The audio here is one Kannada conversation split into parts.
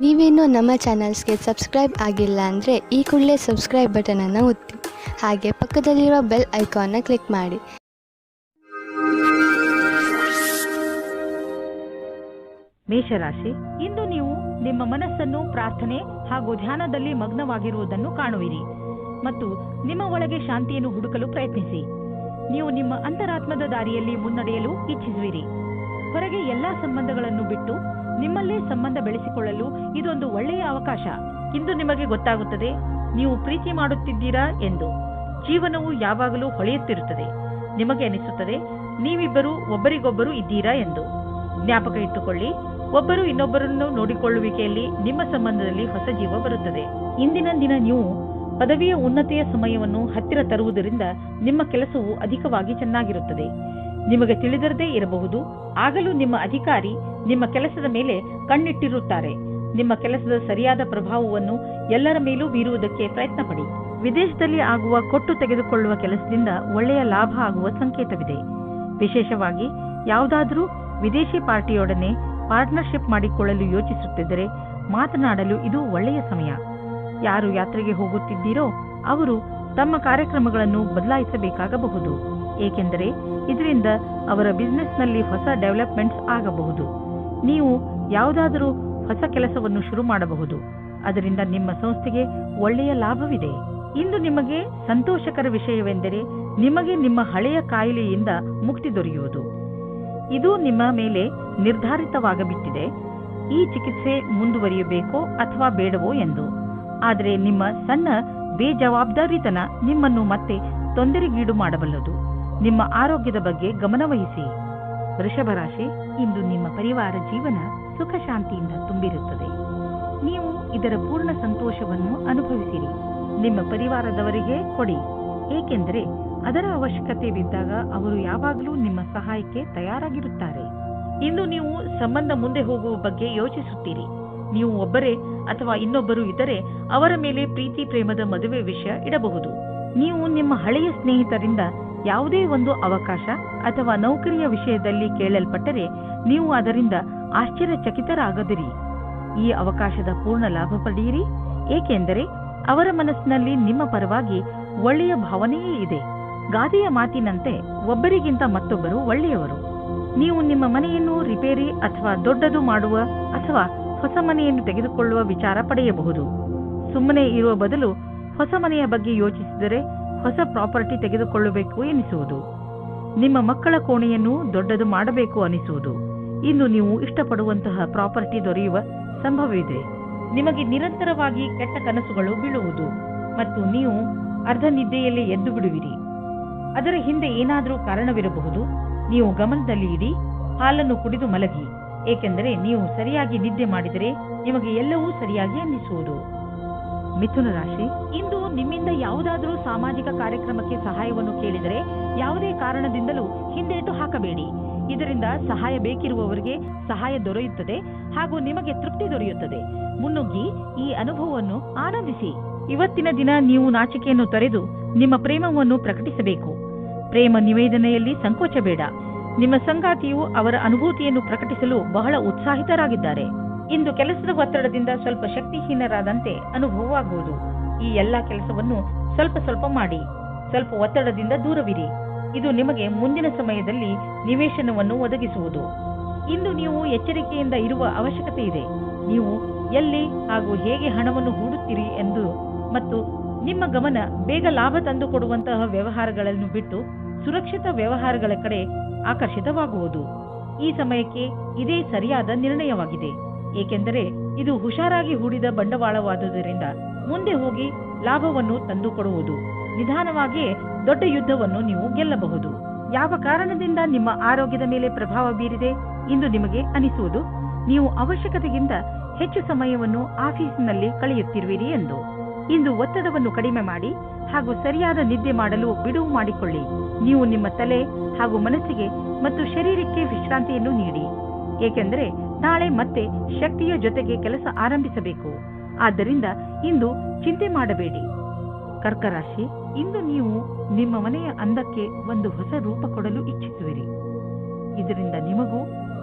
ನೀವೇನೂ ನಮ್ಮ ಚಾನಲ್ಸ್ಗೆ ಸಬ್ಸ್ಕ್ರೈಬ್ ಆಗಿಲ್ಲ ಅಂದರೆ ಈ ಕೂಡಲೇ ಸಬ್ಸ್ಕ್ರೈಬ್ ಬಟನನ್ನು ಒತ್ತಿ ಹಾಗೆ ಪಕ್ಕದಲ್ಲಿರುವ ಬೆಲ್ ಐಕಾನ್ನ ಕ್ಲಿಕ್ ಮಾಡಿ. ಮೇಷರಾಶಿ, ಇಂದು ನೀವು ನಿಮ್ಮ ಮನಸ್ಸನ್ನು ಪ್ರಾರ್ಥನೆ ಹಾಗೂ ಧ್ಯಾನದಲ್ಲಿ ಮಗ್ನವಾಗಿರುವುದನ್ನು ಕಾಣುವಿರಿ ಮತ್ತು ನಿಮ್ಮ ಒಳಗೆ ಶಾಂತಿಯನ್ನು ಹುಡುಕಲು ಪ್ರಯತ್ನಿಸಿ. ನೀವು ನಿಮ್ಮ ಅಂತರಾತ್ಮದ ದಾರಿಯಲ್ಲಿ ಮುನ್ನಡೆಯಲು ಇಚ್ಛಿಸುವಿರಿ. ಹೊರಗೆ ಎಲ್ಲಾ ಸಂಬಂಧಗಳನ್ನು ಬಿಟ್ಟು ನಿಮ್ಮಲ್ಲೇ ಸಂಬಂಧ ಬೆಳೆಸಿಕೊಳ್ಳಲು ಇದೊಂದು ಒಳ್ಳೆಯ ಅವಕಾಶ. ಇಂದು ನಿಮಗೆ ಗೊತ್ತಾಗುತ್ತದೆ ನೀವು ಪ್ರೀತಿ ಮಾಡುತ್ತಿದ್ದೀರಾ ಎಂದು. ಜೀವನವು ಯಾವಾಗಲೂ ಹೊಳೆಯುತ್ತಿರುತ್ತದೆ. ನಿಮಗೆ ಅನಿಸುತ್ತದೆ ನೀವಿಬ್ಬರು ಒಬ್ಬರಿಗೊಬ್ಬರು ಇದ್ದೀರಾ ಎಂದು. ಜ್ಞಾಪಕ ಇಟ್ಟುಕೊಳ್ಳಿ, ಒಬ್ಬರು ಇನ್ನೊಬ್ಬರನ್ನು ನೋಡಿಕೊಳ್ಳುವಿಕೆಯಲ್ಲಿ ನಿಮ್ಮ ಸಂಬಂಧದಲ್ಲಿ ಹೊಸ ಜೀವ ಬರುತ್ತದೆ. ಇಂದಿನ ದಿನ ನೀವು ಪದವಿಯ ಉನ್ನತಿಯ ಸಮಯವನ್ನು ಹತ್ತಿರ ತರುವುದರಿಂದ ನಿಮ್ಮ ಕೆಲಸವು ಅಧಿಕವಾಗಿ ಚೆನ್ನಾಗಿರುತ್ತದೆ. ನಿಮಗೆ ತಿಳಿದಿರದೇ ಇರಬಹುದು, ಆಗಲೂ ನಿಮ್ಮ ಅಧಿಕಾರಿ ನಿಮ್ಮ ಕೆಲಸದ ಮೇಲೆ ಕಣ್ಣಿಟ್ಟಿರುತ್ತಾರೆ. ನಿಮ್ಮ ಕೆಲಸದ ಸರಿಯಾದ ಪ್ರಭಾವವನ್ನು ಎಲ್ಲರ ಮೇಲೂ ಬೀರುವುದಕ್ಕೆ ಪ್ರಯತ್ನ ಪಡಿ. ವಿದೇಶದಲ್ಲಿ ಆಗುವ ಕೊಟ್ಟು ತೆಗೆದುಕೊಳ್ಳುವ ಕೆಲಸದಿಂದ ಒಳ್ಳೆಯ ಲಾಭ ಆಗುವ ಸಂಕೇತವಿದೆ. ವಿಶೇಷವಾಗಿ ಯಾವುದಾದರೂ ವಿದೇಶಿ ಪಾರ್ಟಿಯೊಡನೆ ಪಾರ್ಟ್ನರ್ಶಿಪ್ ಮಾಡಿಕೊಳ್ಳಲು ಯೋಚಿಸುತ್ತಿದ್ದರೆ ಮಾತನಾಡಲು ಇದು ಒಳ್ಳೆಯ ಸಮಯ. ಯಾರು ಯಾತ್ರೆಗೆ ಹೋಗುತ್ತಿದ್ದೀರೋ ಅವರು ತಮ್ಮ ಕಾರ್ಯಕ್ರಮಗಳನ್ನು ಬದಲಾಯಿಸಬೇಕಾಗಬಹುದು, ಏಕೆಂದರೆ ಇದರಿಂದ ಅವರ ಬಿಸಿನೆಸ್ನಲ್ಲಿ ಹೊಸ ಡೆವಲಪ್ಮೆಂಟ್ಸ್ ಆಗಬಹುದು. ನೀವು ಯಾವುದಾದರೂ ಹೊಸ ಕೆಲಸವನ್ನು ಶುರು ಮಾಡಬಹುದು, ಅದರಿಂದ ನಿಮ್ಮ ಸಂಸ್ಥೆಗೆ ಒಳ್ಳೆಯ ಲಾಭವಿದೆ. ಇಂದು ನಿಮಗೆ ಸಂತೋಷಕರ ವಿಷಯವೆಂದರೆ ನಿಮಗೆ ನಿಮ್ಮ ಹಳೆಯ ಕಾಯಿಲೆಯಿಂದ ಮುಕ್ತಿ ದೊರೆಯುವುದು. ಇದು ನಿಮ್ಮ ಮೇಲೆ ನಿರ್ಧಾರಿತವಾಗಬಿಟ್ಟಿದೆ, ಈ ಚಿಕಿತ್ಸೆ ಮುಂದುವರಿಯಬೇಕೋ ಅಥವಾ ಬೇಡವೋ ಎಂದು. ಆದರೆ ನಿಮ್ಮ ಸಣ್ಣ ಬೇಜವಾಬ್ದಾರಿತನ ನಿಮ್ಮನ್ನು ಮತ್ತೆ ತೊಂದರೆಗೀಡು ಮಾಡಬಲ್ಲದು. ನಿಮ್ಮ ಆರೋಗ್ಯದ ಬಗ್ಗೆ ಗಮನವಹಿಸಿ. ವೃಷಭ ರಾಶಿ, ಇಂದು ನಿಮ್ಮ ಪರಿವಾರ ಜೀವನ ಸುಖ ಶಾಂತಿಯಿಂದ ತುಂಬಿರುತ್ತದೆ. ನೀವು ಇದರ ಪೂರ್ಣ ಸಂತೋಷವನ್ನು ಅನುಭವಿಸಿರಿ. ನಿಮ್ಮ ಪರಿವಾರದವರಿಗೆ ಕೊಡಿ, ಏಕೆಂದರೆ ಅದರ ಅವಶ್ಯಕತೆ ಬಿದ್ದಾಗ ಅವರು ಯಾವಾಗಲೂ ನಿಮ್ಮ ಸಹಾಯಕ್ಕೆ ತಯಾರಾಗಿರುತ್ತಾರೆ. ಇಂದು ನೀವು ಸಂಬಂಧ ಮುಂದೆ ಹೋಗುವ ಬಗ್ಗೆ ಯೋಚಿಸುತ್ತೀರಿ. ನೀವು ಒಬ್ಬರೇ ಅಥವಾ ಇನ್ನೊಬ್ಬರು ಇದ್ದರೆ ಅವರ ಮೇಲೆ ಪ್ರೀತಿ ಪ್ರೇಮದ ಮದುವೆ ವಿಷಯ ಇಡಬಹುದು. ನೀವು ನಿಮ್ಮ ಹಳೆಯ ಸ್ನೇಹಿತರಿಂದ ಯಾವುದೇ ಒಂದು ಅವಕಾಶ ಅಥವಾ ನೌಕರಿಯ ವಿಷಯದಲ್ಲಿ ಕೇಳಲ್ಪಟ್ಟರೆ ನೀವು ಅದರಿಂದ ಆಶ್ಚರ್ಯಚಕಿತರಾಗದಿರಿ. ಈ ಅವಕಾಶದ ಪೂರ್ಣ ಲಾಭ ಪಡೆಯಿರಿ, ಏಕೆಂದರೆ ಅವರ ಮನಸ್ಸಿನಲ್ಲಿ ನಿಮ್ಮ ಪರವಾಗಿ ಒಳ್ಳೆಯ ಭಾವನೆಯೇ ಇದೆ. ಗಾದೆಯ ಮಾತಿನಂತೆ ಒಬ್ಬರಿಗಿಂತ ಮತ್ತೊಬ್ಬರು ಒಳ್ಳೆಯವರು. ನೀವು ನಿಮ್ಮ ಮನೆಯನ್ನು ರಿಪೇರಿ ಅಥವಾ ದೊಡ್ಡದು ಮಾಡುವ ಅಥವಾ ಹೊಸ ಮನೆಯನ್ನು ತೆಗೆದುಕೊಳ್ಳುವ ವಿಚಾರ ಪಡೆಯಬಹುದು. ಸುಮ್ಮನೆ ಇರುವ ಬದಲು ಹೊಸ ಮನೆಯ ಬಗ್ಗೆ ಯೋಚಿಸಿದರೆ ಹೊಸ ಪ್ರಾಪರ್ಟಿ ತೆಗೆದುಕೊಳ್ಳಬೇಕು ಎನಿಸುವುದು. ನಿಮ್ಮ ಮಕ್ಕಳ ಕೋಣೆಯನ್ನು ದೊಡ್ಡದು ಮಾಡಬೇಕು ಅನಿಸುವುದು. ಇಂದು ನೀವು ಇಷ್ಟಪಡುವಂತಹ ಪ್ರಾಪರ್ಟಿ ದೊರೆಯುವ ಸಂಭವವಿದೆ. ನಿಮಗೆ ನಿರಂತರವಾಗಿ ಕೆಟ್ಟ ಕನಸುಗಳು ಬೀಳುವುದು ಮತ್ತು ನೀವು ಅರ್ಧ ನಿದ್ದೆಯಲ್ಲಿ ಎದ್ದು ಬಿಡುವಿರಿ. ಅದರ ಹಿಂದೆ ಏನಾದರೂ ಕಾರಣವಿರಬಹುದು. ನೀವು ಗಮನದಲ್ಲಿ ಇಡಿ, ಹಾಲನ್ನು ಕುಡಿದು ಮಲಗಿ, ಏಕೆಂದರೆ ನೀವು ಸರಿಯಾಗಿ ನಿದ್ದೆ ಮಾಡಿದರೆ ನಿಮಗೆ ಎಲ್ಲವೂ ಸರಿಯಾಗಿ ಅನ್ನಿಸುವುದು. ಮಿಥುನ ರಾಶಿ, ಇಂದು ನಿಮ್ಮಿಂದ ಯಾವುದಾದರೂ ಸಾಮಾಜಿಕ ಕಾರ್ಯಕ್ರಮಕ್ಕೆ ಸಹಾಯವನ್ನು ಕೇಳಿದರೆ ಯಾವುದೇ ಕಾರಣದಿಂದಲೂ ಹಿಂದೇಟು ಹಾಕಬೇಡಿ. ಇದರಿಂದ ಸಹಾಯ ಬೇಕಿರುವವರಿಗೆ ಸಹಾಯ ದೊರೆಯುತ್ತದೆ ಹಾಗೂ ನಿಮಗೆ ತೃಪ್ತಿ ದೊರೆಯುತ್ತದೆ. ಮುನ್ನುಗ್ಗಿ ಈ ಅನುಭವವನ್ನು ಆನಂದಿಸಿ. ಇವತ್ತಿನ ದಿನ ನೀವು ನಾಚಿಕೆಯನ್ನು ತೊರೆದು ನಿಮ್ಮ ಪ್ರೇಮವನ್ನು ಪ್ರಕಟಿಸಬೇಕು. ಪ್ರೇಮ ನಿವೇದನೆಯಲ್ಲಿ ಸಂಕೋಚ ಬೇಡ. ನಿಮ್ಮ ಸಂಗಾತಿಯು ಅವರ ಅನುಭೂತಿಯನ್ನು ಪ್ರಕಟಿಸಲು ಬಹಳ ಉತ್ಸಾಹಿತರಾಗಿದ್ದಾರೆ. ಇಂದು ಕೆಲಸದ ಒತ್ತಡದಿಂದ ಸ್ವಲ್ಪ ಶಕ್ತಿಹೀನರಾದಂತೆ ಅನುಭವವಾಗುವುದು. ಈ ಎಲ್ಲಾ ಕೆಲಸವನ್ನು ಸ್ವಲ್ಪ ಸ್ವಲ್ಪ ಮಾಡಿ. ಸ್ವಲ್ಪ ಒತ್ತಡದಿಂದ ದೂರವಿರಿ. ಇದು ನಿಮಗೆ ಮುಂದಿನ ಸಮಯದಲ್ಲಿ ನಿವೇಶನವನ್ನು ಒದಗಿಸುವುದು. ಇಂದು ನೀವು ಎಚ್ಚರಿಕೆಯಿಂದ ಇರುವ ಅವಶ್ಯಕತೆ ಇದೆ. ನೀವು ಎಲ್ಲಿ ಹಾಗೂ ಹೇಗೆ ಹಣವನ್ನು ಹೂಡುತ್ತೀರಿ ಎಂದು ಮತ್ತು ನಿಮ್ಮ ಗಮನ ಬೇಗ ಲಾಭ ತಂದುಕೊಡುವಂತಹ ವ್ಯವಹಾರಗಳನ್ನು ಬಿಟ್ಟು ಸುರಕ್ಷಿತ ವ್ಯವಹಾರಗಳ ಕಡೆ ಆಕರ್ಷಿತವಾಗುವುದು. ಈ ಸಮಯಕ್ಕೆ ಇದೇ ಸರಿಯಾದ ನಿರ್ಣಯವಾಗಿದೆ, ಏಕೆಂದರೆ ಇದು ಹುಷಾರಾಗಿ ಹೂಡಿದ ಬಂಡವಾಳವಾದುದರಿಂದ ಮುಂದೆ ಹೋಗಿ ಲಾಭವನ್ನು ತಂದುಕೊಡುವುದು. ನಿಧಾನವಾಗಿಯೇ ದೊಡ್ಡ ಯುದ್ಧವನ್ನು ನೀವು ಗೆಲ್ಲಬಹುದು. ಯಾವ ಕಾರಣದಿಂದ ನಿಮ್ಮ ಆರೋಗ್ಯದ ಮೇಲೆ ಪ್ರಭಾವ ಬೀರಿದೆ ಎಂದು ನಿಮಗೆ ಅನಿಸುವುದು ನೀವು ಅವಶ್ಯಕತೆಗಿಂತ ಹೆಚ್ಚು ಸಮಯವನ್ನು ಆಫೀಸಿನಲ್ಲಿ ಕಳೆಯುತ್ತಿರುವಿರಿ ಎಂದು. ಇಂದು ಒತ್ತಡವನ್ನು ಕಡಿಮೆ ಮಾಡಿ ಹಾಗೂ ಸರಿಯಾದ ನಿದ್ದೆ ಮಾಡಲು ಬಿಡುವು ಮಾಡಿಕೊಳ್ಳಿ. ನೀವು ನಿಮ್ಮ ತಲೆ ಹಾಗೂ ಮನಸ್ಸಿಗೆ ಮತ್ತು ಶರೀರಕ್ಕೆ ವಿಶ್ರಾಂತಿಯನ್ನು ನೀಡಿ, ಏಕೆಂದರೆ ನಾಳೆ ಮತ್ತೆ ಶಕ್ತಿಯ ಜೊತೆಗೆ ಕೆಲಸ ಆರಂಭಿಸಬೇಕು. ಆದ್ದರಿಂದ ಇಂದು ಚಿಂತೆ ಮಾಡಬೇಡಿ. ಕರ್ಕರಾಶಿ, ಇಂದು ನೀವು ನಿಮ್ಮ ಮನೆಯ ಅಂದಕ್ಕೆ ಒಂದು ಹೊಸ ರೂಪ ಕೊಡಲು ಇಚ್ಛಿಸುವಿರಿ. ಇದರಿಂದ ನಿಮಗೂ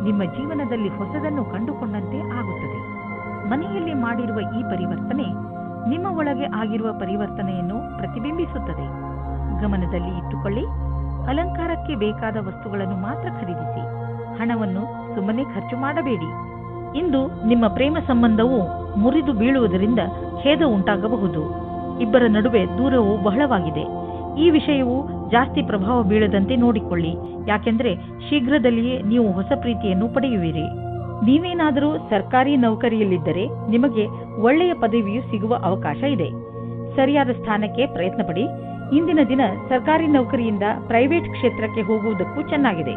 ನಿಮ್ಮ ಜೀವನದಲ್ಲಿ ಹೊಸದನ್ನು ಕಂಡುಕೊಂಡಂತೆ ಆಗುತ್ತದೆ. ಮನೆಯಲ್ಲಿ ಮಾಡಿರುವ ಈ ಪರಿವರ್ತನೆ ನಿಮ್ಮ ಒಳಗೆ ಆಗಿರುವ ಪರಿವರ್ತನೆಯನ್ನು ಪ್ರತಿಬಿಂಬಿಸುತ್ತದೆ. ಗಮನದಲ್ಲಿ ಇಟ್ಟುಕೊಳ್ಳಿ, ಅಲಂಕಾರಕ್ಕೆ ಬೇಕಾದ ವಸ್ತುಗಳನ್ನು ಮಾತ್ರ ಖರೀದಿಸಿ. ಹಣವನ್ನು ಸುಮ್ಮನೆ ಖರ್ಚು ಮಾಡಬೇಡಿ. ಇಂದು ನಿಮ್ಮ ಪ್ರೇಮ ಸಂಬಂಧವು ಮುರಿದು ಬೀಳುವುದರಿಂದ ಖೇದ ಉಂಟಾಗಬಹುದು. ಇಬ್ಬರ ನಡುವೆ ದೂರವು ಬಹಳವಾಗಿದೆ. ಈ ವಿಷಯವು ಜಾಸ್ತಿ ಪ್ರಭಾವ ಬೀಳದಂತೆ ನೋಡಿಕೊಳ್ಳಿ, ಯಾಕೆಂದರೆ ಶೀಘ್ರದಲ್ಲಿಯೇ ನೀವು ಹೊಸ ಪ್ರೀತಿಯನ್ನು ಪಡೆಯುವಿರಿ. ನೀವೇನಾದರೂ ಸರ್ಕಾರಿ ನೌಕರಿಯಲ್ಲಿದ್ದರೆ ನಿಮಗೆ ಒಳ್ಳೆಯ ಪದವಿಯು ಸಿಗುವ ಅವಕಾಶ ಇದೆ. ಸರಿಯಾದ ಸ್ಥಾನಕ್ಕೆ ಪ್ರಯತ್ನ ಪಡಿ. ಇಂದಿನ ದಿನ ಸರ್ಕಾರಿ ನೌಕರಿಯಿಂದ ಪ್ರೈವೇಟ್ ಕ್ಷೇತ್ರಕ್ಕೆ ಹೋಗುವುದಕ್ಕೂ ಚೆನ್ನಾಗಿದೆ.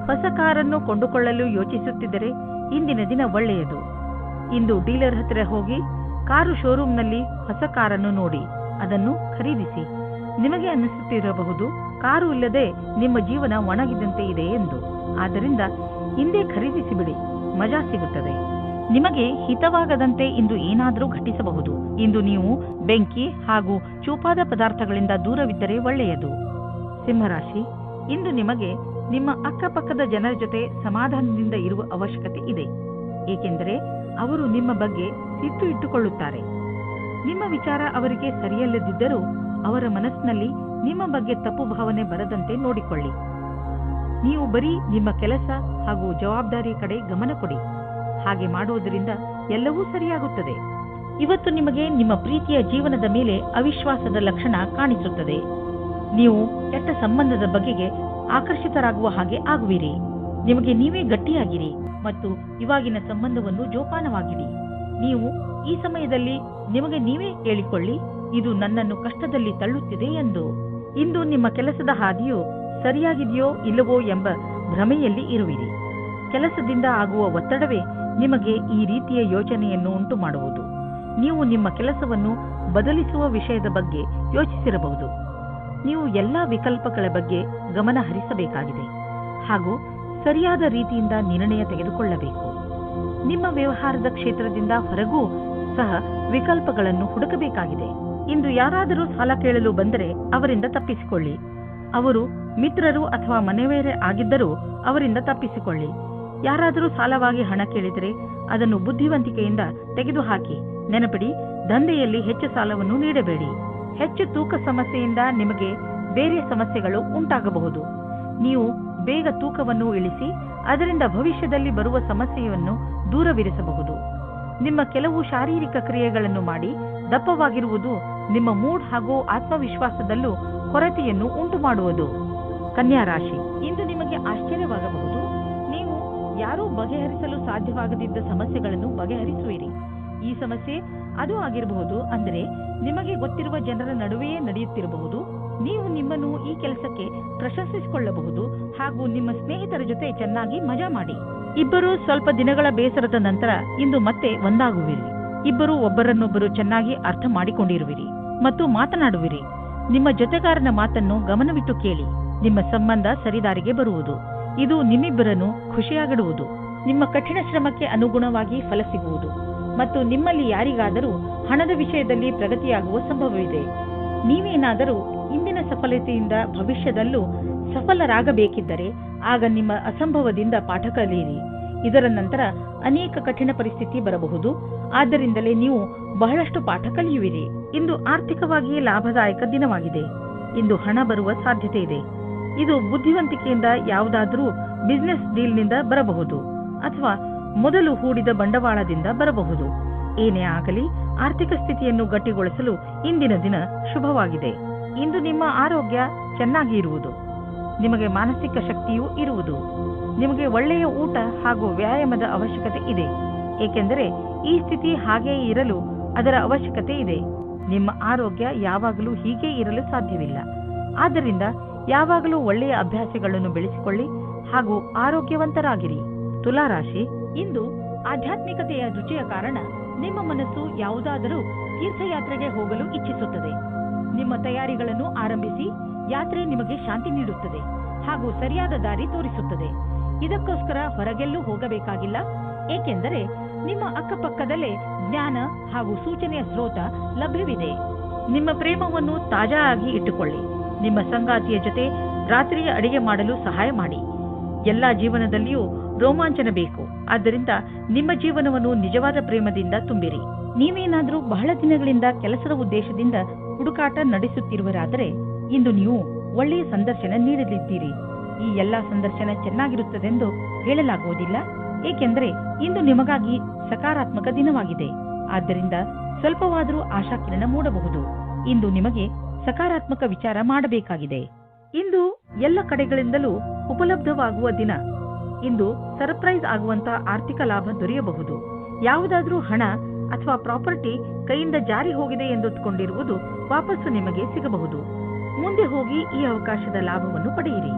ಹೊಸ ಕಾರನ್ನು ಕೊಂಡುಕೊಳ್ಳಲು ಯೋಚಿಸುತ್ತಿದ್ದರೆ ಇಂದಿನ ದಿನ ಒಳ್ಳೆಯದು. ಇಂದು ಡೀಲರ್ ಹತ್ತಿರ ಹೋಗಿ ಕಾರು ಶೋರೂಮ್ನಲ್ಲಿ ಹೊಸ ಕಾರನ್ನು ನೋಡಿ ಅದನ್ನು ಖರೀದಿಸಿ. ನಿಮಗೆ ಅನ್ನಿಸುತ್ತಿರಬಹುದು ಕಾರು ಇಲ್ಲದೆ ನಿಮ್ಮ ಜೀವನ ಒಣಗಿದಂತೆ ಇದೆ ಎಂದು. ಆದ್ದರಿಂದ ಇಂದೇ ಖರೀದಿಸಿಬಿಡಿ, ಮಜಾ ಸಿಗುತ್ತದೆ. ನಿಮಗೆ ಹಿತವಾಗದಂತೆ ಇಂದು ಏನಾದರೂ ಘಟಿಸಬಹುದು. ಇಂದು ನೀವು ಬೆಂಕಿ ಹಾಗೂ ಚೂಪಾದ ಪದಾರ್ಥಗಳಿಂದ ದೂರವಿದ್ದರೆ ಒಳ್ಳೆಯದು. ಸಿಂಹರಾಶಿ, ಇಂದು ನಿಮಗೆ ನಿಮ್ಮ ಅಕ್ಕಪಕ್ಕದ ಜನರ ಜೊತೆ ಸಮಾಧಾನದಿಂದ ಇರುವ ಅವಶ್ಯಕತೆ ಇದೆ, ಏಕೆಂದರೆ ಅವರು ನಿಮ್ಮ ಬಗ್ಗೆ ಸಿಟ್ಟು ಇಟ್ಟುಕೊಳ್ಳುತ್ತಾರೆ. ನಿಮ್ಮ ವಿಚಾರ ಅವರಿಗೆ ಸರಿಯಲ್ಲದಿದ್ದರೂ ಅವರ ಮನಸ್ಸಿನಲ್ಲಿ ನಿಮ್ಮ ಬಗ್ಗೆ ತಪ್ಪು ಭಾವನೆ ಬರದಂತೆ ನೋಡಿಕೊಳ್ಳಿ. ನೀವು ಬರೀ ನಿಮ್ಮ ಕೆಲಸ ಹಾಗೂ ಜವಾಬ್ದಾರಿ ಕಡೆ ಗಮನ ಕೊಡಿ. ಹಾಗೆ ಮಾಡುವುದರಿಂದ ಎಲ್ಲವೂ ಸರಿಯಾಗುತ್ತದೆ. ಇವತ್ತು ನಿಮಗೆ ನಿಮ್ಮ ಪ್ರೀತಿಯ ಜೀವನದ ಮೇಲೆ ಅವಿಶ್ವಾಸದ ಲಕ್ಷಣ ಕಾಣಿಸುತ್ತದೆ. ನೀವು ಕೆಟ್ಟ ಸಂಬಂಧದ ಬಗೆಗೆ ಆಕರ್ಷಿತರಾಗುವ ಹಾಗೆ ಆಗುವಿರಿ. ನಿಮಗೆ ನೀವೇ ಗಟ್ಟಿಯಾಗಿರಿ ಮತ್ತು ಇವಾಗಿನ ಸಂಬಂಧವನ್ನು ಜೋಪಾನವಾಗಿಡಿ. ನೀವು ಈ ಸಮಯದಲ್ಲಿ ನಿಮಗೆ ನೀವೇ ಹೇಳಿಕೊಳ್ಳಿ, ಇದು ನನ್ನನ್ನು ಕಷ್ಟದಲ್ಲಿ ತಳ್ಳುತ್ತಿದೆ ಎಂದು. ಇಂದು ನಿಮ್ಮ ಕೆಲಸದ ಹಾದಿಯು ಸರಿಯಾಗಿದೆಯೋ ಇಲ್ಲವೋ ಎಂಬ ಭ್ರಮೆಯಲ್ಲಿ ಇರುವಿರಿ. ಕೆಲಸದಿಂದ ಆಗುವ ಒತ್ತಡವೇ ನಿಮಗೆ ಈ ರೀತಿಯ ಯೋಚನೆಯನ್ನು ಉಂಟು ಮಾಡುವುದು. ನೀವು ನಿಮ್ಮ ಕೆಲಸವನ್ನು ಬದಲಿಸುವ ವಿಷಯದ ಬಗ್ಗೆ ಯೋಚಿಸಿರಬಹುದು. ನೀವು ಎಲ್ಲಾ ವಿಕಲ್ಪಗಳ ಬಗ್ಗೆ ಗಮನ ಹರಿಸಬೇಕಾಗಿದೆ ಹಾಗೂ ಸರಿಯಾದ ರೀತಿಯಿಂದ ನಿರ್ಣಯ ತೆಗೆದುಕೊಳ್ಳಬೇಕು. ನಿಮ್ಮ ವ್ಯವಹಾರದ ಕ್ಷೇತ್ರದಿಂದ ಹೊರಗೂ ಸಹ ವಿಕಲ್ಪಗಳನ್ನು ಹುಡುಕಬೇಕಾಗಿದೆ. ಇಂದು ಯಾರಾದರೂ ಸಾಲ ಕೇಳಲು ಬಂದರೆ ಅವರಿಂದ ತಪ್ಪಿಸಿಕೊಳ್ಳಿ. ಅವರು ಮಿತ್ರರು ಅಥವಾ ಮನೆಯವರೇ ಆಗಿದ್ದರೂ ಅವರಿಂದ ತಪ್ಪಿಸಿಕೊಳ್ಳಿ. ಯಾರಾದರೂ ಸಾಲವಾಗಿ ಹಣ ಕೇಳಿದರೆ ಅದನ್ನು ಬುದ್ಧಿವಂತಿಕೆಯಿಂದ ತೆಗೆದುಹಾಕಿ. ನೆನಪಿಡಿ, ದಂಧೆಯಲ್ಲಿ ಹೆಚ್ಚು ಸಾಲವನ್ನು ನೀಡಬೇಡಿ. ಹೆಚ್ಚು ತೂಕ ಸಮಸ್ಯೆಯಿಂದ ನಿಮಗೆ ಬೇರೆ ಸಮಸ್ಯೆಗಳು ಉಂಟಾಗಬಹುದು. ನೀವು ಬೇಗ ತೂಕವನ್ನು ಇಳಿಸಿ ಅದರಿಂದ ಭವಿಷ್ಯದಲ್ಲಿ ಬರುವ ಸಮಸ್ಯೆಯನ್ನು ದೂರವಿರಿಸಬಹುದು. ನಿಮ್ಮ ಕೆಲವು ಶಾರೀರಿಕ ಕ್ರಿಯೆಗಳನ್ನು ಮಾಡಿ ದಪ್ಪವಾಗಿರುವುದು ನಿಮ್ಮ ಮೂಡ್ ಹಾಗೂ ಆತ್ಮವಿಶ್ವಾಸದಲ್ಲೂ ಕೊರತೆಯನ್ನು ಉಂಟು ಮಾಡುವುದು. ಕನ್ಯಾ ರಾಶಿ, ಇಂದು ನಿಮಗೆ ಆಶ್ಚರ್ಯವಾಗಬಹುದು. ನೀವು ಯಾರೂ ಬಗೆಹರಿಸಲು ಸಾಧ್ಯವಾಗದಿದ್ದ ಸಮಸ್ಯೆಗಳನ್ನು ಬಗೆಹರಿಸುವಿರಿ. ಈ ಸಮಸ್ಯೆ ಅದು ಆಗಿರಬಹುದು, ಅಂದರೆ ನಿಮಗೆ ಗೊತ್ತಿರುವ ಜನರ ನಡುವೆಯೇ ನಡೆಯುತ್ತಿರಬಹುದು. ನೀವು ನಿಮ್ಮನ್ನು ಈ ಕೆಲಸಕ್ಕೆ ಪ್ರಶಂಸಿಸಿಕೊಳ್ಳಬಹುದು ಹಾಗೂ ನಿಮ್ಮ ಸ್ನೇಹಿತರ ಜೊತೆ ಚೆನ್ನಾಗಿ ಮಜಾ ಮಾಡಿ. ಇಬ್ಬರು ಸ್ವಲ್ಪ ದಿನಗಳ ಬೇಸರದ ನಂತರ ಇಂದು ಮತ್ತೆ ಒಂದಾಗುವಿರಿ. ಇಬ್ಬರು ಒಬ್ಬರನ್ನೊಬ್ಬರು ಚೆನ್ನಾಗಿ ಅರ್ಥ ಮಾಡಿಕೊಂಡಿರುವಿರಿ ಮತ್ತು ಮಾತನಾಡುವಿರಿ. ನಿಮ್ಮ ಜೊತೆಗಾರನ ಮಾತನ್ನು ಗಮನವಿಟ್ಟು ಕೇಳಿ. ನಿಮ್ಮ ಸಂಬಂಧ ಸರಿದಾರಿಗೆ ಬರುವುದು. ಇದು ನಿಮ್ಮಿಬ್ಬರನ್ನು ಖುಷಿಯಾಗಿಡುವುದು. ನಿಮ್ಮ ಕಠಿಣ ಶ್ರಮಕ್ಕೆ ಅನುಗುಣವಾಗಿ ಫಲ ಸಿಗುವುದು ಮತ್ತು ನಿಮ್ಮಲ್ಲಿ ಯಾರಿಗಾದರೂ ಹಣದ ವಿಷಯದಲ್ಲಿ ಪ್ರಗತಿಯಾಗುವ ಸಂಭವವಿದೆ. ನೀವೇನಾದರೂ ಇಂದಿನ ಸಫಲತೆಯಿಂದ ಭವಿಷ್ಯದಲ್ಲೂ ಸಫಲರಾಗಬೇಕಿದ್ದರೆ ಆಗ ನಿಮ್ಮ ಅಸಂಭವದಿಂದ ಪಾಠ ಕಲಿಯಿರಿ. ಇದರ ನಂತರ ಅನೇಕ ಕಠಿಣ ಪರಿಸ್ಥಿತಿ ಬರಬಹುದು. ಆದ್ದರಿಂದಲೇ ನೀವು ಬಹಳಷ್ಟು ಪಾಠ ಕಲಿಯುವಿರಿ. ಇಂದು ಆರ್ಥಿಕವಾಗಿ ಲಾಭದಾಯಕ ದಿನವಾಗಿದೆ. ಇಂದು ಹಣ ಬರುವ ಸಾಧ್ಯತೆ ಇದೆ. ಇದು ಬುದ್ಧಿವಂತಿಕೆಯಿಂದ ಯಾವುದಾದರೂ ಬಿಸಿನೆಸ್ ಡೀಲ್ನಿಂದ ಬರಬಹುದು ಅಥವಾ ಮೊದಲು ಹೂಡಿದ ಬಂಡವಾಳದಿಂದ ಬರಬಹುದು. ಏನೇ ಆಗಲಿ, ಆರ್ಥಿಕ ಸ್ಥಿತಿಯನ್ನು ಗಟ್ಟಿಗೊಳಿಸಲು ಇಂದಿನ ದಿನ ಶುಭವಾಗಿದೆ. ಇಂದು ನಿಮ್ಮ ಆರೋಗ್ಯ ಚೆನ್ನಾಗಿ ಇರುವುದು. ನಿಮಗೆ ಮಾನಸಿಕ ಶಕ್ತಿಯೂ ಇರುವುದು. ನಿಮಗೆ ಒಳ್ಳೆಯ ಊಟ ಹಾಗೂ ವ್ಯಾಯಾಮದ ಅವಶ್ಯಕತೆ ಇದೆ, ಏಕೆಂದರೆ ಈ ಸ್ಥಿತಿ ಹಾಗೆಯೇ ಇರಲು ಅದರ ಅವಶ್ಯಕತೆ ಇದೆ. ನಿಮ್ಮ ಆರೋಗ್ಯ ಯಾವಾಗಲೂ ಹೀಗೆ ಇರಲು ಸಾಧ್ಯವಿಲ್ಲ. ಆದ್ದರಿಂದ ಯಾವಾಗಲೂ ಒಳ್ಳೆಯ ಅಭ್ಯಾಸಗಳನ್ನು ಬೆಳೆಸಿಕೊಳ್ಳಿ ಹಾಗೂ ಆರೋಗ್ಯವಂತರಾಗಿರಿ. ತುಲಾರಾಶಿ, ಇಂದು ಆಧ್ಯಾತ್ಮಿಕತೆಯ ರುಚಿಯ ಕಾರಣ ನಿಮ್ಮ ಮನಸ್ಸು ಯಾವುದಾದರೂ ತೀರ್ಥಯಾತ್ರೆಗೆ ಹೋಗಲು ಇಚ್ಛಿಸುತ್ತದೆ. ನಿಮ್ಮ ತಯಾರಿಗಳನ್ನು ಆರಂಭಿಸಿ. ಯಾತ್ರೆ ನಿಮಗೆ ಶಾಂತಿ ನೀಡುತ್ತದೆ ಹಾಗೂ ಸರಿಯಾದ ದಾರಿ ತೋರಿಸುತ್ತದೆ. ಇದಕ್ಕೋಸ್ಕರ ಹೊರಗೆಲ್ಲೂ ಹೋಗಬೇಕಾಗಿಲ್ಲ, ಏಕೆಂದರೆ ನಿಮ್ಮ ಅಕ್ಕಪಕ್ಕದಲ್ಲೇ ಜ್ಞಾನ ಹಾಗೂ ಸೂಚನೆಯ ಸ್ರೋತ ಲಭ್ಯವಿದೆ. ನಿಮ್ಮ ಪ್ರೇಮವನ್ನು ತಾಜಾ ಆಗಿ ಇಟ್ಟುಕೊಳ್ಳಿ. ನಿಮ್ಮ ಸಂಗಾತಿಯ ಜೊತೆ ರಾತ್ರಿಯ ಅಡಿಗೆ ಮಾಡಲು ಸಹಾಯ ಮಾಡಿ. ಎಲ್ಲಾ ಜೀವನದಲ್ಲಿಯೂ ರೋಮಾಂಚನ ಬೇಕು. ಆದ್ದರಿಂದ ನಿಮ್ಮ ಜೀವನವನ್ನು ನಿಜವಾದ ಪ್ರೇಮದಿಂದ ತುಂಬಿರಿ. ನೀವೇನಾದರೂ ಬಹಳ ದಿನಗಳಿಂದ ಕೆಲಸದ ಉದ್ದೇಶದಿಂದ ಹುಡುಕಾಟ ನಡೆಸುತ್ತಿರುವರಾದರೆ ಇಂದು ನೀವು ಒಳ್ಳೆಯ ಸಂದರ್ಶನ ನೀಡಲಿದ್ದೀರಿ. ಈ ಎಲ್ಲಾ ಸಂದರ್ಶನ ಚೆನ್ನಾಗಿರುತ್ತದೆಂದು ಹೇಳಲಾಗುವುದಿಲ್ಲ, ಏಕೆಂದರೆ ಇಂದು ನಿಮಗಾಗಿ ಸಕಾರಾತ್ಮಕ ದಿನವಾಗಿದೆ. ಆದ್ದರಿಂದ ಸ್ವಲ್ಪವಾದರೂ ಆಶಾಕಿರಣ ಮೂಡಬಹುದು. ಇಂದು ನಿಮಗೆ ಸಕಾರಾತ್ಮಕ ವಿಚಾರ ಮಾಡಬೇಕಾಗಿದೆ. ಇಂದು ಎಲ್ಲ ಕಡೆಗಳಿಂದಲೂ ಉಪಲಬ್ಧವಾಗುವ ದಿನ. ಇಂದು ಸರ್ಪ್ರೈಸ್ ಆಗುವಂತಹ ಆರ್ಥಿಕ ಲಾಭ ದೊರೆಯಬಹುದು. ಯಾವುದಾದ್ರೂ ಹಣ ಅಥವಾ ಪ್ರಾಪರ್ಟಿ ಕೈಯಿಂದ ಜಾರಿ ಹೋಗಿದೆ ಎಂದುಕೊಂಡಿರುವುದು ವಾಪಸ್ಸು ನಿಮಗೆ ಸಿಗಬಹುದು. ಮುಂದೆ ಹೋಗಿ ಈ ಅವಕಾಶದ ಲಾಭವನ್ನು ಪಡೆಯಿರಿ.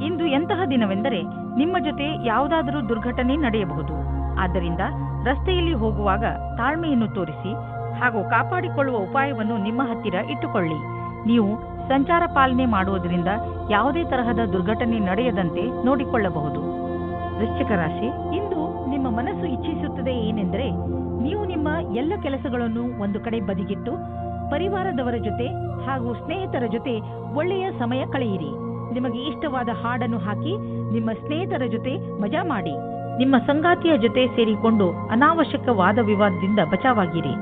ಇಂದು ಎಂತಹ ದಿನವೆಂದರೆ ನಿಮ್ಮ ಜೊತೆ ಯಾವುದಾದರೂ ದುರ್ಘಟನೆ ನಡೆಯಬಹುದು. ಆದ್ದರಿಂದ ರಸ್ತೆಯಲ್ಲಿ ಹೋಗುವಾಗ ತಾಳ್ಮೆಯನ್ನು ತೋರಿಸಿ ಹಾಗೂ ಕಾಪಾಡಿಕೊಳ್ಳುವ ಉಪಾಯವನ್ನು ನಿಮ್ಮ ಹತ್ತಿರ ಇಟ್ಟುಕೊಳ್ಳಿ. ನೀವು ಸಂಚಾರ ಪಾಲನೆ ಮಾಡುವುದರಿಂದ ಯಾವುದೇ ತರಹದ ದುರ್ಘಟನೆ ನಡೆಯದಂತೆ ನೋಡಿಕೊಳ್ಳಬಹುದು. ವೃಶ್ಚಿಕ ರಾಶಿ, ಇಂದು ನಿಮ್ಮ ಮನಸ್ಸು ಇಚ್ಛಿಸುತ್ತದೆ ಏನೆಂದರೆ ನೀವು ನಿಮ್ಮ ಎಲ್ಲ ಕೆಲಸಗಳನ್ನು ಒಂದು ಕಡೆ ಬದಿಗಿಟ್ಟು ಪರಿವಾರದವರ ಜೊತೆ ಹಾಗೂ ಸ್ನೇಹಿತರ ಜೊತೆ ಒಳ್ಳೆಯ ಸಮಯ ಕಳೆಯಿರಿ. ನಿಮಗೆ ಇಷ್ಟವಾದ ಹಾಡನ್ನು ಹಾಕಿ ನಿಮ್ಮ ಸ್ನೇಹಿತರ ಜೊತೆ ಮಜಾ ಮಾಡಿ. ನಿಮ್ಮ ಸಂಗಾತಿಯ ಜೊತೆ ಸೇರಿಕೊಂಡು ಅನಾವಶ್ಯಕ ವಾದ ವಿವಾದದಿಂದ ಬಚಾವಾಗಿರಿ.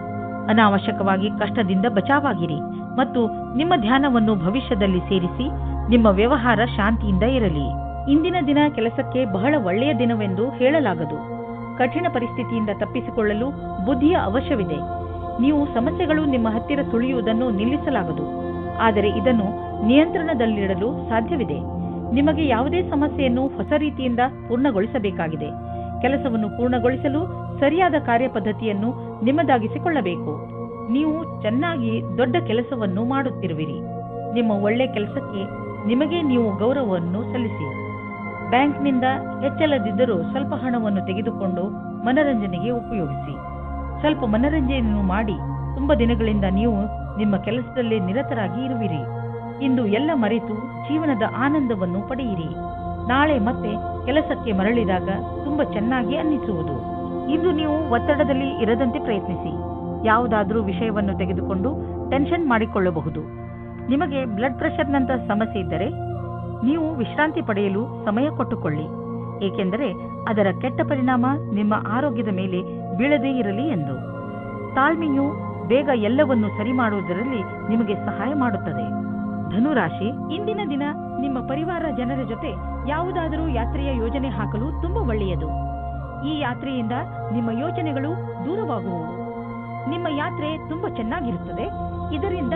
ಅನಾವಶ್ಯಕವಾಗಿ ಕಷ್ಟದಿಂದ ಬಚಾವಾಗಿರಿ ಮತ್ತು ನಿಮ್ಮ ಧ್ಯಾನವನ್ನು ಭವಿಷ್ಯದಲ್ಲಿ ಸೇರಿಸಿ ನಿಮ್ಮ ವ್ಯವಹಾರ ಶಾಂತಿಯಿಂದ ಇರಲಿ. ಇಂದಿನ ದಿನ ಕೆಲಸಕ್ಕೆ ಬಹಳ ಒಳ್ಳೆಯ ದಿನವೆಂದು ಹೇಳಲಾಗದು. ಕಠಿಣ ಪರಿಸ್ಥಿತಿಯಿಂದ ತಪ್ಪಿಸಿಕೊಳ್ಳಲು ಬುದ್ಧಿಯ ಅವಶ್ಯವಿದೆ. ನೀವು ಸಮಸ್ಯೆಗಳು ನಿಮ್ಮ ಹತ್ತಿರ ಸುಳಿಯುವುದನ್ನು ನಿಲ್ಲಿಸಲಾಗದು, ಆದರೆ ಇದನ್ನು ನಿಯಂತ್ರಣದಲ್ಲಿಡಲು ಸಾಧ್ಯವಿದೆ. ನಿಮಗೆ ಯಾವುದೇ ಸಮಸ್ಯೆಯನ್ನು ಹೊಸ ರೀತಿಯಿಂದ ಪೂರ್ಣಗೊಳಿಸಬೇಕಾಗಿದೆ. ಕೆಲಸವನ್ನು ಪೂರ್ಣಗೊಳಿಸಲು ಸರಿಯಾದ ಕಾರ್ಯಪದ್ಧತಿಯನ್ನು ನಿಮ್ಮದಾಗಿಸಿಕೊಳ್ಳಬೇಕು. ನೀವು ಚೆನ್ನಾಗಿ ದೊಡ್ಡ ಕೆಲಸವನ್ನು ಮಾಡುತ್ತಿರುವಿರಿ. ನಿಮ್ಮ ಒಳ್ಳೆ ಕೆಲಸಕ್ಕೆ ನಿಮಗೆ ನೀವು ಗೌರವವನ್ನು ಸಲ್ಲಿಸಿ. ಬ್ಯಾಂಕ್ನಿಂದ ಹೆಚ್ಚಲದಿದ್ದರೂ ಸ್ವಲ್ಪ ಹಣವನ್ನು ತೆಗೆದುಕೊಂಡು ಮನರಂಜನೆಗೆ ಉಪಯೋಗಿಸಿ. ಸ್ವಲ್ಪ ಮನರಂಜನೆಯನ್ನು ಮಾಡಿ ತುಂಬ ದಿನಗಳಿಂದ ನೀವು ನಿಮ್ಮ ಕೆಲಸದಲ್ಲಿ ನಿರತರಾಗಿ ಇರುವಿರಿ. ಇಂದು ಎಲ್ಲ ಮರೆತು ಜೀವನದ ಆನಂದವನ್ನು ಪಡೆಯಿರಿ. ನಾಳೆ ಮತ್ತೆ ಕೆಲಸಕ್ಕೆ ಮರಳಿದಾಗ ತುಂಬ ಚೆನ್ನಾಗಿ ಅನ್ನಿಸುವುದು. ಇಂದು ನೀವು ಒತ್ತಡದಲ್ಲಿ ಇರದಂತೆ ಪ್ರಯತ್ನಿಸಿ. ಯಾವುದಾದರೂ ವಿಷಯವನ್ನು ತೆಗೆದುಕೊಂಡು ಟೆನ್ಷನ್ ಮಾಡಿಕೊಳ್ಳಬಹುದು. ನಿಮಗೆ ಬ್ಲಡ್ ಪ್ರೆಷರ್ನಂತ ಸಮಸ್ಯೆ ಇದ್ದರೆ ನೀವು ವಿಶ್ರಾಂತಿ ಪಡೆಯಲು ಸಮಯ ಕೊಟ್ಟುಕೊಳ್ಳಿ, ಏಕೆಂದರೆ ಅದರ ಕೆಟ್ಟ ಪರಿಣಾಮ ನಿಮ್ಮ ಆರೋಗ್ಯದ ಮೇಲೆ ಬೀಳದೇ ಇರಲಿ ಎಂದು. ತಾಳ್ಮೆಯು ಬೇಗ ಎಲ್ಲವನ್ನು ಸರಿ ಮಾಡುವುದರಲ್ಲಿ ನಿಮಗೆ ಸಹಾಯ ಮಾಡುತ್ತದೆ. ಧನುರಾಶಿ, ಇಂದಿನ ದಿನ ನಿಮ್ಮ ಪರಿವಾರ ಜನರ ಜೊತೆ ಯಾವುದಾದರೂ ಯಾತ್ರೆಯ ಯೋಜನೆ ಹಾಕಲು ತುಂಬಾ ಒಳ್ಳೆಯದು. ಈ ಯಾತ್ರೆಯಿಂದ ನಿಮ್ಮ ಯೋಚನೆಗಳು ದೂರವಾಗುವವು. ನಿಮ್ಮ ಯಾತ್ರೆ ತುಂಬಾ ಚೆನ್ನಾಗಿರುತ್ತದೆ. ಇದರಿಂದ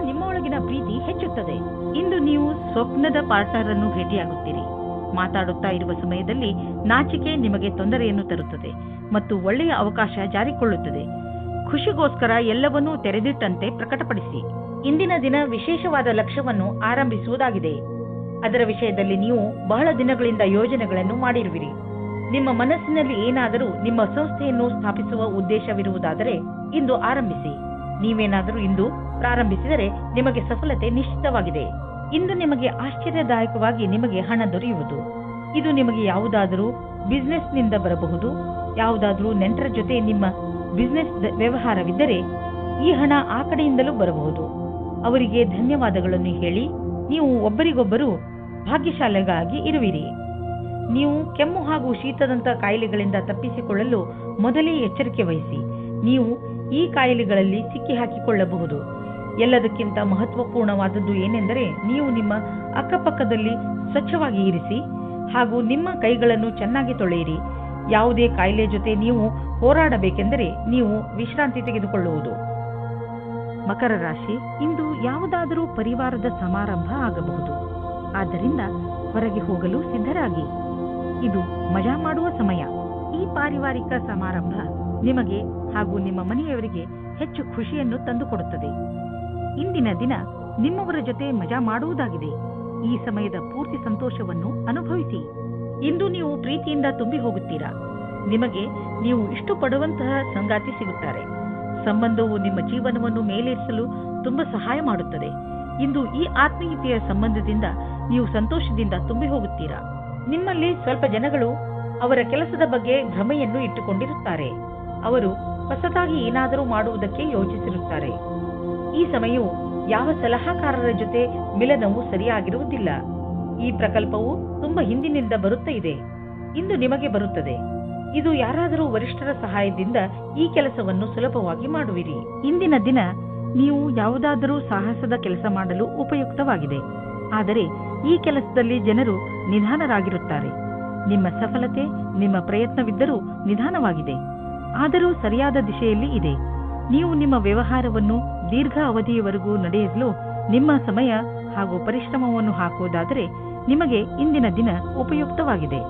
ನಿಮ್ಮೊಳಗಿನ ಪ್ರೀತಿ ಹೆಚ್ಚುತ್ತದೆ. ಇಂದು ನೀವು ಸ್ವಪ್ನದ ಪಾರ್ಟ್ನರ್ ಅನ್ನು ಭೇಟಿಯಾಗುತ್ತೀರಿ. ಮಾತಾಡುತ್ತಾ ಇರುವ ಸಮಯದಲ್ಲಿ ನಾಚಿಕೆ ನಿಮಗೆ ತೊಂದರೆಯನ್ನು ತರುತ್ತದೆ ಮತ್ತು ಒಳ್ಳೆಯ ಅವಕಾಶ ಜಾರಿಕೊಳ್ಳುತ್ತದೆ. ಖುಷಿಗೋಸ್ಕರ ಎಲ್ಲವನ್ನೂ ತೆರೆದಿಟ್ಟಂತೆ ಪ್ರಕಟಪಡಿಸಿ. ಇಂದಿನ ದಿನ ವಿಶೇಷವಾದ ಲಕ್ಷ್ಯವನ್ನು ಆರಂಭಿಸುವುದಾಗಿದೆ. ಅದರ ವಿಷಯದಲ್ಲಿ ನೀವು ಬಹಳ ದಿನಗಳಿಂದ ಯೋಜನೆಗಳನ್ನು ಮಾಡಿರುವಿರಿ. ನಿಮ್ಮ ಮನಸ್ಸಿನಲ್ಲಿ ಏನಾದರೂ ನಿಮ್ಮ ಸಂಸ್ಥೆಯನ್ನು ಸ್ಥಾಪಿಸುವ ಉದ್ದೇಶವಿರುವುದಾದರೆ ಇಂದು ಆರಂಭಿಸಿ. ನೀವೇನಾದರೂ ಇಂದು ಪ್ರಾರಂಭಿಸಿದರೆ ನಿಮಗೆ ಸಫಲತೆ ನಿಶ್ಚಿತವಾಗಿದೆ. ಇಂದು ನಿಮಗೆ ಆಶ್ಚರ್ಯದಾಯಕವಾಗಿ ನಿಮಗೆ ಹಣ ದೊರೆಯುವುದು. ಇದು ನಿಮಗೆ ಯಾವುದಾದರೂ ಬಿಸಿನೆಸ್ನಿಂದ ಬರಬಹುದು. ಯಾವುದಾದರೂ ನೆಂಟರ ಜೊತೆ ನಿಮ್ಮ ಬಿಸಿನೆಸ್ ವ್ಯವಹಾರವಿದ್ದರೆ ಈ ಹಣ ಆ ಕಡೆಯಿಂದಲೂ ಬರಬಹುದು. ಅವರಿಗೆ ಧನ್ಯವಾದಗಳನ್ನು ಹೇಳಿ ನೀವು ಒಬ್ಬರಿಗೊಬ್ಬರು ಭಾಗ್ಯಶಾಲಿಗಳಾಗಿ ಇರುವಿರಿ. ನೀವು ಕೆಮ್ಮು ಹಾಗೂ ಶೀತದಂತ ಕಾಯಿಲೆಗಳಿಂದ ತಪ್ಪಿಸಿಕೊಳ್ಳಲು ಮೊದಲೇ ಎಚ್ಚರಿಕೆ ವಹಿಸಿ. ನೀವು ಈ ಕಾಯಿಲೆಗಳಲ್ಲಿ ಸಿಕ್ಕಿ ಹಾಕಿಕೊಳ್ಳಬಹುದು. ಎಲ್ಲದಕ್ಕಿಂತ ಮಹತ್ವಪೂರ್ಣವಾದದ್ದು ಏನೆಂದರೆ ನೀವು ನಿಮ್ಮ ಅಕ್ಕಪಕ್ಕದಲ್ಲಿ ಸ್ವಚ್ಛವಾಗಿ ಇರಿಸಿ ಹಾಗೂ ನಿಮ್ಮ ಕೈಗಳನ್ನು ಚೆನ್ನಾಗಿ ತೊಳೆಯಿರಿ. ಯಾವುದೇ ಕಾಯಿಲೆ ಜೊತೆ ನೀವು ಹೋರಾಡಬೇಕೆಂದರೆ ನೀವು ವಿಶ್ರಾಂತಿ ತೆಗೆದುಕೊಳ್ಳುವುದು. ಮಕರ ರಾಶಿ, ಇಂದು ಯಾವುದಾದರೂ ಪರಿವಾರದ ಸಮಾರಂಭ ಆಗಬಹುದು. ಆದ್ದರಿಂದ ಹೊರಗೆ ಹೋಗಲು ಸಿದ್ಧರಾಗಿ. ಇದು ಮಜಾ ಮಾಡುವ ಸಮಯ. ಈ ಪಾರಿವಾರಿಕ ಸಮಾರಂಭ ನಿಮಗೆ ಹಾಗೂ ನಿಮ್ಮ ಮನೆಯವರಿಗೆ ಹೆಚ್ಚು ಖುಷಿಯನ್ನು ತಂದುಕೊಡುತ್ತದೆ. ಇಂದಿನ ದಿನ ನಿಮ್ಮವರ ಜೊತೆ ಮಜಾ ಮಾಡುವುದಾಗಿದೆ. ಈ ಸಮಯದ ಪೂರ್ತಿ ಸಂತೋಷವನ್ನು ಅನುಭವಿಸಿ. ಇಂದು ನೀವು ಪ್ರೀತಿಯಿಂದ ತುಂಬಿ ಹೋಗುತ್ತೀರಾ. ನಿಮಗೆ ನೀವು ಇಷ್ಟಪಡುವಂತಹ ಸಂಗಾತಿ ಸಿಗುತ್ತಾರೆ. ಸಂಬಂಧವು ನಿಮ್ಮ ಜೀವನವನ್ನು ಮೇಲೇರಿಸಲು ತುಂಬಾ ಸಹಾಯ ಮಾಡುತ್ತದೆ. ಇಂದು ಈ ಆತ್ಮೀಯತೆಯ ಸಂಬಂಧದಿಂದ ನೀವು ಸಂತೋಷದಿಂದ ತುಂಬಿ ಹೋಗುತ್ತೀರಾ. ನಿಮ್ಮಲ್ಲಿ ಸ್ವಲ್ಪ ಜನಗಳು ಅವರ ಕೆಲಸದ ಬಗ್ಗೆ ಭ್ರಮೆಯನ್ನು ಇಟ್ಟುಕೊಂಡಿರುತ್ತಾರೆ. ಅವರು ಹೊಸದಾಗಿ ಏನಾದರೂ ಮಾಡುವುದಕ್ಕೆ ಯೋಚಿಸಿರುತ್ತಾರೆ. ಈ ಸಮಯವು ಯಾವ ಸಲಹಾಕಾರರ ಜೊತೆ ಮಿಲನವು ಸರಿಯಾಗಿರುವುದಿಲ್ಲ. ಈ ಪ್ರಕಲ್ಪವು ತುಂಬಾ ಹಿಂದಿನಿಂದ ಬರುತ್ತಾ ಇದೆ. ಇಂದು ನಿಮಗೆ ಬರುತ್ತದೆ. ಇದು ಯಾರಾದರೂ ವರಿಷ್ಠರ ಸಹಾಯದಿಂದ ಈ ಕೆಲಸವನ್ನು ಸುಲಭವಾಗಿ ಮಾಡುವಿರಿ. ಇಂದಿನ ದಿನ ನೀವು ಯಾವುದಾದರೂ ಸಾಹಸದ ಕೆಲಸ ಮಾಡಲು ಉಪಯುಕ್ತವಾಗಿದೆ. ಆದರೆ ಈ ಕೆಲಸದಲ್ಲಿ ಜನರು ನಿಧಾನರಾಗಿರುತ್ತಾರೆ. ನಿಮ್ಮ ಸಫಲತೆ ನಿಮ್ಮ ಪ್ರಯತ್ನವಿದ್ದರೂ ನಿಧಾನವಾಗಿದೆ, ಆದರೂ ಸರಿಯಾದ ದಿಶೆಯಲ್ಲಿ ಇದೆ. ನೀವು ನಿಮ್ಮ ವ್ಯವಹಾರವನ್ನು ದೀರ್ಘ ಅವಧಿಯವರೆಗೂ ನಡೆಯಲು ನಿಮ್ಮ ಸಮಯ ಹಾಗೂ ಪರಿಶ್ರಮವನ್ನು ಹಾಕುವುದಾದರೆ ನಿಮಗೆ ಇಂದಿನ ದಿನ ಉಪಯುಕ್ತವಾಗಿದೆ.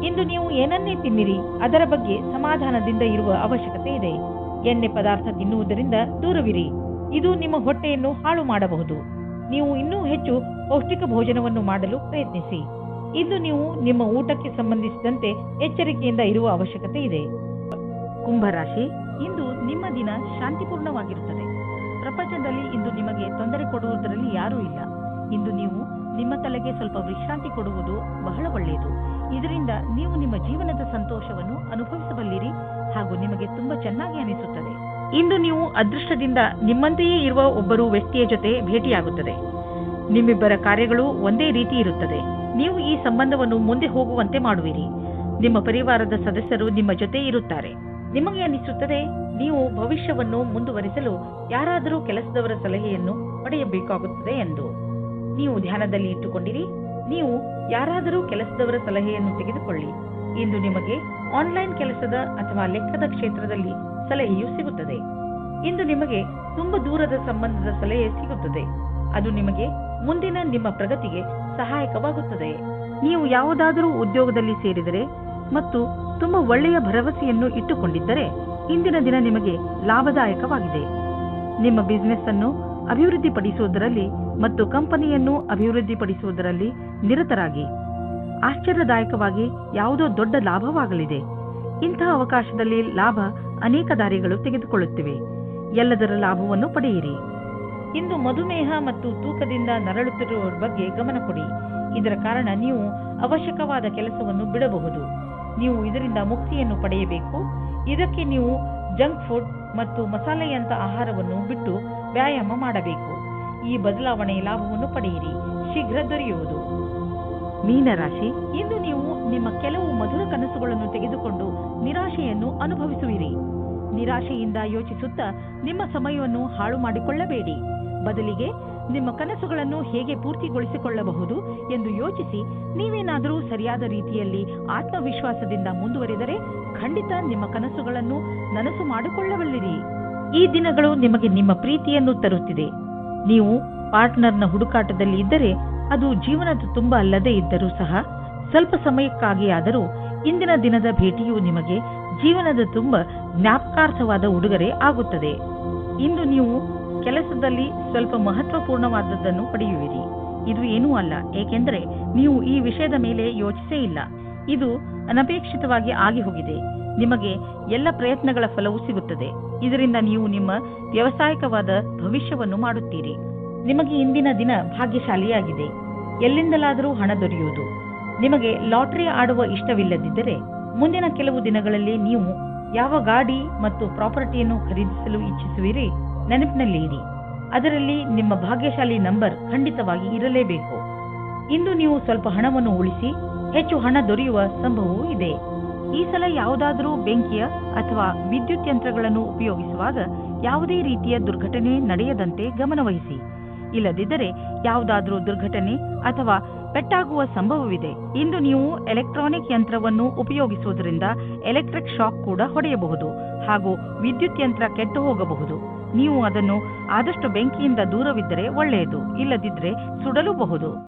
ಇಂದು ನೀವು ಏನನ್ನೇ ತಿನ್ನಿರಿ, ಅದರ ಬಗ್ಗೆ ಸಮಾಧಾನದಿಂದ ಇರುವ ಅವಶ್ಯಕತೆ ಇದೆ. ಎಣ್ಣೆ ಪದಾರ್ಥ ತಿನ್ನುವುದರಿಂದ ದೂರವಿರಿ. ಇದು ನಿಮ್ಮ ಹೊಟ್ಟೆಯನ್ನು ಹಾಳು ಮಾಡಬಹುದು. ನೀವು ಇನ್ನೂ ಹೆಚ್ಚು ಪೌಷ್ಟಿಕ ಭೋಜನವನ್ನು ಮಾಡಲು ಪ್ರಯತ್ನಿಸಿ. ಇಂದು ನೀವು ನಿಮ್ಮ ಊಟಕ್ಕೆ ಸಂಬಂಧಿಸಿದಂತೆ ಎಚ್ಚರಿಕೆಯಿಂದ ಇರುವ ಅವಶ್ಯಕತೆ ಇದೆ. ಕುಂಭರಾಶಿ, ಇಂದು ನಿಮ್ಮ ದಿನ ಶಾಂತಿಪೂರ್ಣವಾಗಿರುತ್ತದೆ. ಪ್ರಪಂಚದಲ್ಲಿ ಇಂದು ನಿಮಗೆ ತೊಂದರೆ ಕೊಡುವುದರಲ್ಲಿ ಯಾರೂ ಇಲ್ಲ. ಇಂದು ನೀವು ನಿಮ್ಮ ತಲೆಗೆ ಸ್ವಲ್ಪ ವಿಶ್ರಾಂತಿ ಕೊಡುವುದು ಬಹಳ ಒಳ್ಳೆಯದು. ಇದರಿಂದ ನೀವು ನಿಮ್ಮ ಜೀವನದ ಸಂತೋಷವನ್ನು ಅನುಭವಿಸಬಲ್ಲಿರಿ ಹಾಗೂ ನಿಮಗೆ ತುಂಬಾ ಚೆನ್ನಾಗಿ ಅನಿಸುತ್ತದೆ. ಇಂದು ನೀವು ಅದೃಷ್ಟದಿಂದ ನಿಮ್ಮಂತೆಯೇ ಇರುವ ಒಬ್ಬರು ವ್ಯಕ್ತಿಯ ಜೊತೆ ಭೇಟಿಯಾಗುತ್ತದೆ. ನಿಮ್ಮಿಬ್ಬರ ಕಾರ್ಯಗಳು ಒಂದೇ ರೀತಿ ಇರುತ್ತದೆ. ನೀವು ಈ ಸಂಬಂಧವನ್ನು ಮುಂದೆ ಹೋಗುವಂತೆ ಮಾಡುವಿರಿ. ನಿಮ್ಮ ಪರಿವಾರದ ಸದಸ್ಯರು ನಿಮ್ಮ ಜೊತೆ ಇರುತ್ತಾರೆ. ನಿಮಗೆ ಅನಿಸುತ್ತದೆ ನೀವು ಭವಿಷ್ಯವನ್ನು ಮುಂದುವರಿಸಲು ಯಾರಾದರೂ ಕೆಲಸದವರ ಸಲಹೆಯನ್ನು ಪಡೆಯಬೇಕಾಗುತ್ತದೆ ಎಂದು. ನೀವು ಧ್ಯಾನದಲ್ಲಿ ಇಟ್ಟುಕೊಂಡಿರಿ. ನೀವು ಯಾರಾದರೂ ಕೆಲಸದವರ ಸಲಹೆಯನ್ನು ತೆಗೆದುಕೊಳ್ಳಿ. ಇಂದು ನಿಮಗೆ ಆನ್ಲೈನ್ ಕೆಲಸದ ಅಥವಾ ಲೆಕ್ಕದ ಕ್ಷೇತ್ರದಲ್ಲಿ ಸಲಹೆಯು ಸಿಗುತ್ತದೆ. ಇಂದು ನಿಮಗೆ ತುಂಬಾ ದೂರದ ಸಂಬಂಧದ ಸಲಹೆ ಸಿಗುತ್ತದೆ. ಅದು ನಿಮಗೆ ಮುಂದಿನ ನಿಮ್ಮ ಪ್ರಗತಿಗೆ ಸಹಾಯಕವಾಗುತ್ತದೆ. ನೀವು ಯಾವುದಾದರೂ ಉದ್ಯೋಗದಲ್ಲಿ ಸೇರಿದರೆ ಮತ್ತು ತುಂಬಾ ಒಳ್ಳೆಯ ಭರವಸೆಯನ್ನು ಇಟ್ಟುಕೊಂಡಿದ್ದರೆ ಇಂದಿನ ದಿನ ನಿಮಗೆ ಲಾಭದಾಯಕವಾಗಿದೆ. ನಿಮ್ಮ ಬಿಸಿನೆಸ್ ಅನ್ನು ಅಭಿವೃದ್ಧಿಪಡಿಸುವುದರಲ್ಲಿ ಮತ್ತು ಕಂಪನಿಯನ್ನು ಅಭಿವೃದ್ಧಿಪಡಿಸುವುದರಲ್ಲಿ ನಿರತರಾಗಿ. ಆಶ್ಚರ್ಯದಾಯಕವಾಗಿ ಯಾವುದೋ ದೊಡ್ಡ ಲಾಭವಾಗಲಿದೆ. ಇಂತಹ ಅವಕಾಶದಲ್ಲಿ ಲಾಭ ಅನೇಕ ದಾರಿಗಳು ತೆಗೆದುಕೊಳ್ಳುತ್ತಿವೆ. ಎಲ್ಲದರ ಲಾಭವನ್ನು ಪಡೆಯಿರಿ. ಇಂದು ಮಧುಮೇಹ ಮತ್ತು ತೂಕದಿಂದ ನರಳುತ್ತಿರುವವರ ಬಗ್ಗೆ ಗಮನ ಕೊಡಿ. ಇದರ ಕಾರಣ ನೀವು ಅವಶ್ಯಕವಾದ ಕೆಲಸವನ್ನು ಬಿಡಬಹುದು. ನೀವು ಇದರಿಂದ ಮುಕ್ತಿಯನ್ನು ಪಡೆಯಬೇಕು. ಇದಕ್ಕೆ ನೀವು ಜಂಕ್ ಫುಡ್ ಮತ್ತು ಮಸಾಲೆಯಂತ ಆಹಾರವನ್ನು ಬಿಟ್ಟು ವ್ಯಾಯಾಮ ಮಾಡಬೇಕು. ಈ ಬದಲಾವಣೆಯ ಲಾಭವನ್ನು ಪಡೆಯಿರಿ, ಶೀಘ್ರ ದೊರೆಯುವುದು. ಮೀನರಾಶಿ, ಇಂದು ನೀವು ನಿಮ್ಮ ಕೆಲವು ಮಧುರ ಕನಸುಗಳನ್ನು ತೆಗೆದುಕೊಂಡು ನಿರಾಶೆಯನ್ನು ಅನುಭವಿಸುವಿರಿ. ನಿರಾಶೆಯಿಂದ ಯೋಚಿಸುತ್ತಾ ನಿಮ್ಮ ಸಮಯವನ್ನು ಹಾಳು ಮಾಡಿಕೊಳ್ಳಬೇಡಿ. ಬದಲಿಗೆ ನಿಮ್ಮ ಕನಸುಗಳನ್ನು ಹೇಗೆ ಪೂರ್ತಿಗೊಳಿಸಿಕೊಳ್ಳಬಹುದು ಎಂದು ಯೋಚಿಸಿ ನೀವೇನಾದರೂ ಸರಿಯಾದ ರೀತಿಯಲ್ಲಿ ಆತ್ಮವಿಶ್ವಾಸದಿಂದ ಮುಂದುವರೆದರೆ ಖಂಡಿತ ನಿಮ್ಮ ಕನಸುಗಳನ್ನು ನನಸು ಮಾಡಿಕೊಳ್ಳಬಲ್ಲಿರಿ. ಈ ದಿನಗಳು ನಿಮಗೆ ನಿಮ್ಮ ಪ್ರೀತಿಯನ್ನು ತರುತ್ತಿದೆ. ನೀವು ಪಾರ್ಟ್ನರ್ನ ಹುಡುಕಾಟದಲ್ಲಿ ಇದ್ದರೆ ಅದು ಜೀವನದ ತುಂಬ ಅಲ್ಲದೇ ಇದ್ದರೂ ಸಹ ಸ್ವಲ್ಪ ಸಮಯಕ್ಕಾಗಿಯಾದರೂ ಇಂದಿನ ದಿನದ ಭೇಟಿಯು ನಿಮಗೆ ಜೀವನದ ತುಂಬ ಜ್ಞಾಪಕಾರ್ಥವಾದ ಉಡುಗೊರೆ ಆಗುತ್ತದೆ. ಇಂದು ನೀವು ಕೆಲಸದಲ್ಲಿ ಸ್ವಲ್ಪ ಮಹತ್ವಪೂರ್ಣವಾದದ್ದನ್ನು ಪಡೆಯುವಿರಿ. ಇದು ಏನೂ ಅಲ್ಲ, ಏಕೆಂದರೆ ನೀವು ಈ ವಿಷಯದ ಮೇಲೆ ಯೋಚಿಸೇ ಇಲ್ಲ. ಇದು ಅನಪೇಕ್ಷಿತವಾಗಿ ಆಗಿ ಹೋಗಿದೆ. ನಿಮಗೆ ಎಲ್ಲ ಪ್ರಯತ್ನಗಳ ಫಲವೂ ಸಿಗುತ್ತದೆ. ಇದರಿಂದ ನೀವು ನಿಮ್ಮ ವ್ಯವಸಾಯಿಕವಾದ ಭವಿಷ್ಯವನ್ನು ಮಾಡುತ್ತೀರಿ. ನಿಮಗೆ ಇಂದಿನ ದಿನ ಭಾಗ್ಯಶಾಲಿಯಾಗಿದೆ. ಎಲ್ಲಿಂದಲಾದರೂ ಹಣ ದೊರೆಯುವುದು. ನಿಮಗೆ ಲಾಟರಿ ಆಡುವ ಇಷ್ಟವಿಲ್ಲದಿದ್ದರೆ ಮುಂದಿನ ಕೆಲವು ದಿನಗಳಲ್ಲಿ ನೀವು ಯಾವ ಗಾಡಿ ಮತ್ತು ಪ್ರಾಪರ್ಟಿಯನ್ನು ಖರೀದಿಸಲು ಇಚ್ಛಿಸುವಿರಿ ನೆನಪಿನಲ್ಲಿ ಇಡಿ. ಅದರಲ್ಲಿ ನಿಮ್ಮ ಭಾಗ್ಯಶಾಲಿ ನಂಬರ್ ಖಂಡಿತವಾಗಿ ಇರಲೇಬೇಕು. ಇಂದು ನೀವು ಸ್ವಲ್ಪ ಹಣವನ್ನು ಉಳಿಸಿ ಹೆಚ್ಚು ಹಣ ದೊರೆಯುವ ಸಂಭವವೂ ಇದೆ. ಈ ಸಲ ಯಾವುದಾದರೂ ಬೆಂಕಿಯ ಅಥವಾ ವಿದ್ಯುತ್ ಯಂತ್ರಗಳನ್ನು ಉಪಯೋಗಿಸುವಾಗ ಯಾವುದೇ ರೀತಿಯ ದುರ್ಘಟನೆ ನಡೆಯದಂತೆ ಗಮನವಹಿಸಿ. ಇಲ್ಲದಿದ್ದರೆ ಯಾವುದಾದರೂ ದುರ್ಘಟನೆ ಅಥವಾ ಪೆಟ್ಟಾಗುವ ಸಂಭವವಿದೆ. ಇಂದು ನೀವು ಎಲೆಕ್ಟ್ರಾನಿಕ್ ಯಂತ್ರವನ್ನು ಉಪಯೋಗಿಸುವುದರಿಂದ ಎಲೆಕ್ಟ್ರಿಕ್ ಶಾಕ್ ಕೂಡ ಹೊಡೆಯಬಹುದು ಹಾಗೂ ವಿದ್ಯುತ್ ಯಂತ್ರ ಕೆಟ್ಟು ಹೋಗಬಹುದು. ನೀವು ಅದನ್ನು ಆದಷ್ಟು ಬೆಂಕಿಯಿಂದ ದೂರವಿದ್ದರೆ ಒಳ್ಳೆಯದು, ಇಲ್ಲದಿದ್ದರೆ ಸುಡಲೂಬಹುದು.